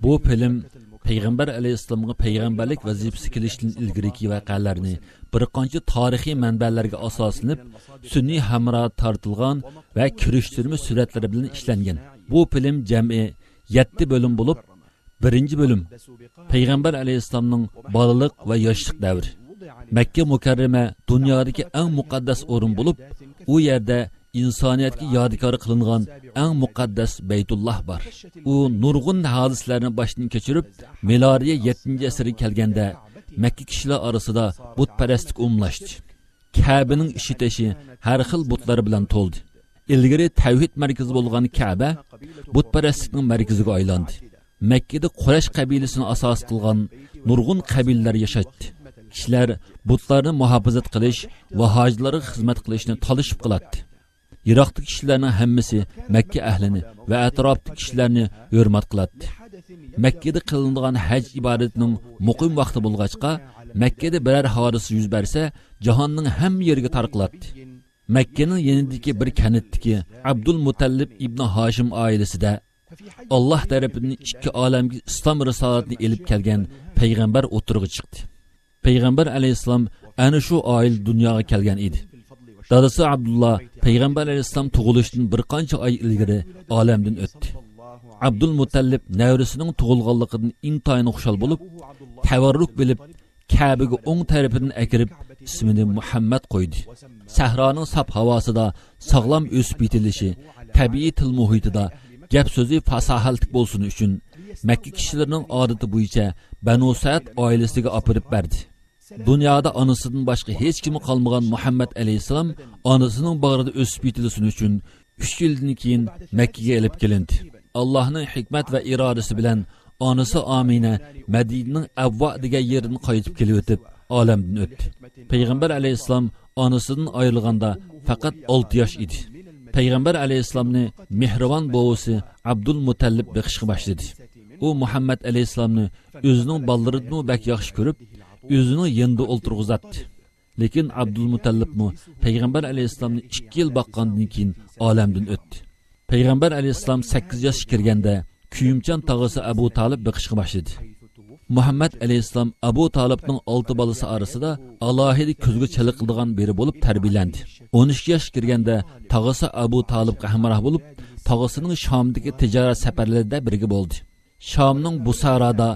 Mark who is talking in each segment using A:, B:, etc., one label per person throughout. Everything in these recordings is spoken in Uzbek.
A: Bu film Peygamber Aleyhisselam'a peygamberlik vazifesi kilishdan ilgiriki voqealarni bir qancha tarixiy manbalarga asoslanib, sun'iy hamra tortilgan va kirishtirma suratlari bilan ishlangan. Bu film jami 7 bölüm bo'lib, birinchi bölüm Peygamber Aleyhisselam'ның balalik va yoshlik davri. Makka mukarrama dunyodagi eng muqaddas o'rin bo'lib, u yerda insoniyatga yodgor qilingan eng muqaddas Baytulloh bor. U nurg'un hodislarni boshdan kechirib, milodiya 7-asrga kelganda Makka kishilar orasida butparastlik umumlashdi. Ka'baning ishi har xil butlar bilan to'ldi. Ilgari tavhid markazi bo'lgan Ka'ba butparastlikning markaziga aylandi. Makkada Quraysh qabilasini asos qilgan nurg'un qabilalar yashaydi. Kishilar butlarni muhofazat qilish va hojlarga xizmat qilishni talashib qiladi. Iroqdagi kishilarning hammasi Makka ahlini va atrofdagi kishilarni hurmat qiladi. Makkada qilinadigan haj ibodatining muqim vaqti bo'lg'achqa, Makkada biror hodisa yuz bersa, jahonning hamma yeriga tarqaladi. Makkaning yanidagi bir kanatdagi Abdul Mutallib ibn Hashim oilasida Allah tarafidan ikki olamga islom risolatini elib kelgan payg'ambar o'tirg'i chiqdi. Peygamber Aleyhisselam ana shu oil dunyoga kelgan edi. Dadasi Abdullah Peygamber Aleyhisselam tug'ilishdan bir qancha oy ilgari olamdan o'tdi. Abdul Mutallib nevrisining tug'ilganligidan intayin xushal bo'lib, tavarruk bilib, Ka'baga o'ng tarafidan akirib, ismini Muhammad qo'ydi. Sahroning saf havosida sog'lom o'sib yetilishi, tabiiy til muhitida gap so'zi fasohatli bo'lsin uchun Makka kishilarining odati bo'yicha Banu Sa'd oilasiga olib berdi. Dunyoda onasidan boshqa hech kimi qolmagan Muhammad alayhisalom onasining bag'rida o'sib yetilsin uchun 3 yildan keyin Makkaga olib kelindi. Allohning hikmat va irodasi bilan onasi Amina Madinaning Avva degan yeridan qaytib kelib o'tib, olamdan o'tdi. Payg'ambar alayhisalom onasidan ayrilganda faqat 6 yosh edi. Peygamber Aleyhisselam'ni mehribon bovusi Abdul Mutallib beqishga başladı. O Muhammed Aleyhisselam'ni özünün ballaridan bek yaxshi ko'rib, özünün yanında o'ltirg'izatdi. Lekin Abdul Mutallib mu Peygamber Aleyhisselam'ni 2 yil boqqandan keyin olamdan o'tdi. Peygamber Aleyhisselam 8 yoshga kirganda kuyimchan tog'asi Abu Talib beqishga başladı. Muhammed Aleyhisselam Abu Talibning 6 balasi orasida alohida ko'zga chaliqilgan biri bo'lib tarbiyalandi. 13 yosh kirganda tog'asi Abu Talibga hamroh bo'lib, tog'asining Shomdagi tijorat safarlarida birga bo'ldi. Shomning Busarada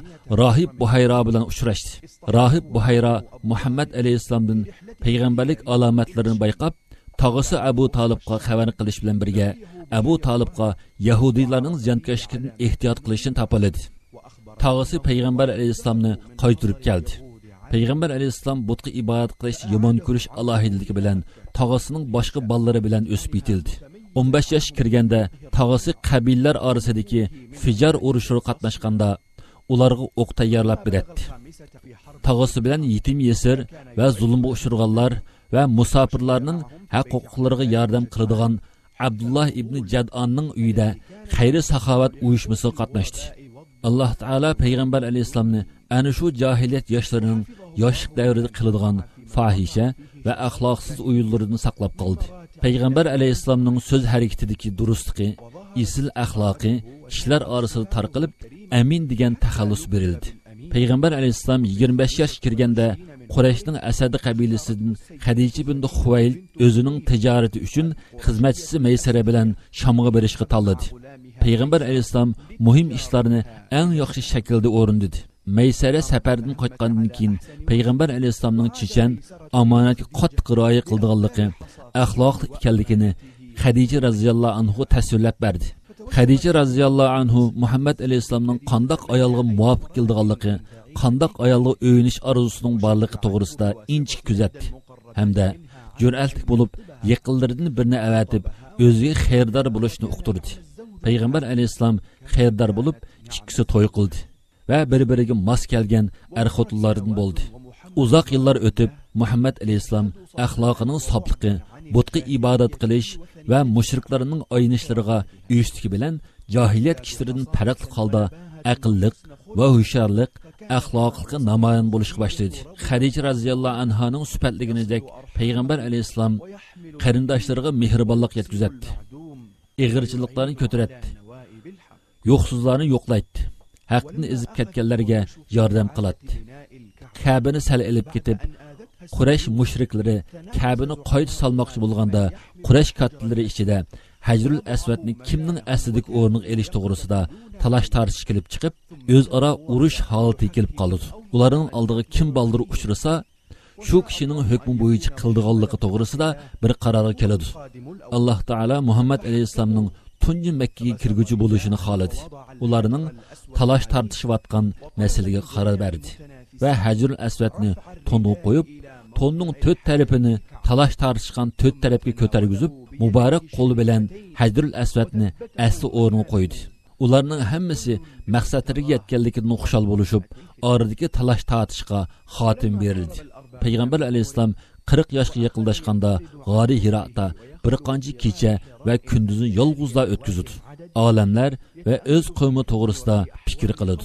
A: Rahib Buhayra bilan uchrashdi. Rahib Buhayra Muhammed Aleyhisselamdan payg'ambarlik alomatlarini bayqab, tog'asi Abu Talibga xabar qilish bilan birga Abu Talibga Yahudiylarning ziyonkashligidan ehtiyot qilishni topiladi. Tağısı Peygamber Aleyhisselam'ni qaytırıp geldi. Peygamber Aleyhisselam butqa ibadet qilish yomon ko'rish alohidligi bilan tağısının başqa ballari bilan o'sib yetildi. 15 yosh kirganda tağısı qabilalar orasidagi Fijar urushida qatnashganda ularga o'q tayyorlab berdi. Tağısı bilan yetim yesir va zulmga uchirganlar va musofirlarning haq-huquqlariga yordam qiladigan Abdullah ibn Jad'anning uyida xayri saxovat uyushmasi qatnashdi. Allah Teala Peygamber Aleyhisselam'ni ana shu jahiliyat yoshlarining yoshlik davrida qiladigan fahisha va axloqsiz o'yinlarini saqlab qoldi. Peygamber Aleyhisselam'ning so'z harakatidagi durustligi, isil axloqi kishilar orasida tarqalib, amin degan taxallus berildi. Peygamber Aleyhisselam 25 yosh kirganda Qurayshning Asad qabilasidan Xadija bint Xuvaylid o'zining tijarati uchun xizmatchisi Maysara bilan Shamga berishga tanladi. Peygamber Aleyhisselam muhim ishlarni eng yaxshi shaklda o'rindidi. Maysara safardan qaytgandan keyin Peygamber Aleyhisselamning chechan omonatga qattiq rioya qilganligi, axloqli ekanligini Xadija radhiyallohu anhu tasvirlab berdi. Xadija radhiyallohu anhu Muhammad Aleyhisselamning qandoq ayolga muvofiq kelganligi, qandoq ayolga o'yinish orzusining borligi to'g'risida inchik kuzatdi. Hamda jur'atli bo'lib, yaqinlaridan birini avatib, o'ziga xayrdor bo'lishni uqtirdi. Peygamber Aleyhisselam xayrdor bo'lib, ikkisi to'y qildi va bir-biriga mos kelgan er-xotinlardan bo'ldi. Uzoq yillar o'tib, Muhammad Aleyhisselam axloqining sobligi, butqa ibodat qilish va mushriklarning oynishlariga uyushligi bilan jahiliyat kishilaridan farqli holda aqlliq va hushyorlik, axloqliqqa namoyon bo'lishga boshladi. Xadija radhiyallohu anhaning sifatliginidek Peygamber Aleyhisselam qarindoshlariga mehribonlik yetkazdi. Ig'irchiliklarni ko'taradi. Yo'qsizlarni yo'qlaydi. haqni ezib ketganlarga yordam qiladi. Ka'bani sal elib ketib, Quraysh mushriklari Ka'bani qayta salmoqchi bo'lganda, Quraysh kattalari ichida Hajrul Aswadni kimning aslidik o'rniga elish to'g'risida talash tartish kelib chiqib, o'zaro urush holati kelib qoldi. Ularning oldiga kim baldir uchrasa, shu kishining hukmi bo'yicha qildiganligi to'g'risida bir qarorga keladi. Alloh taolo Muhammad alayhisolamning tunji Makkaga kirguchi bo'lishini xohladi. Ularning talash tartishayotgan masalaga qaror berdi va Hajrul Aswadni to'nga qo'yib, to'nning 4 tarafini talash tartishgan 4 tarafga ko'targizib, muborak qo'li bilan Hajrul Aswadni asli o'rniga qo'ydi. Ularning hammasi maqsadlariga yetganligidan xushal bo'lishib, oradagi talash tartishga xotim berildi. Payg'ambar alayhisalom 40 yoshga yaqinlashganda G'ori Hira'da bir qancha kecha va kunduzni yolg'izlar o'tkazdi. Olamlar va o'z qavmi to'g'risida fikr qiladi.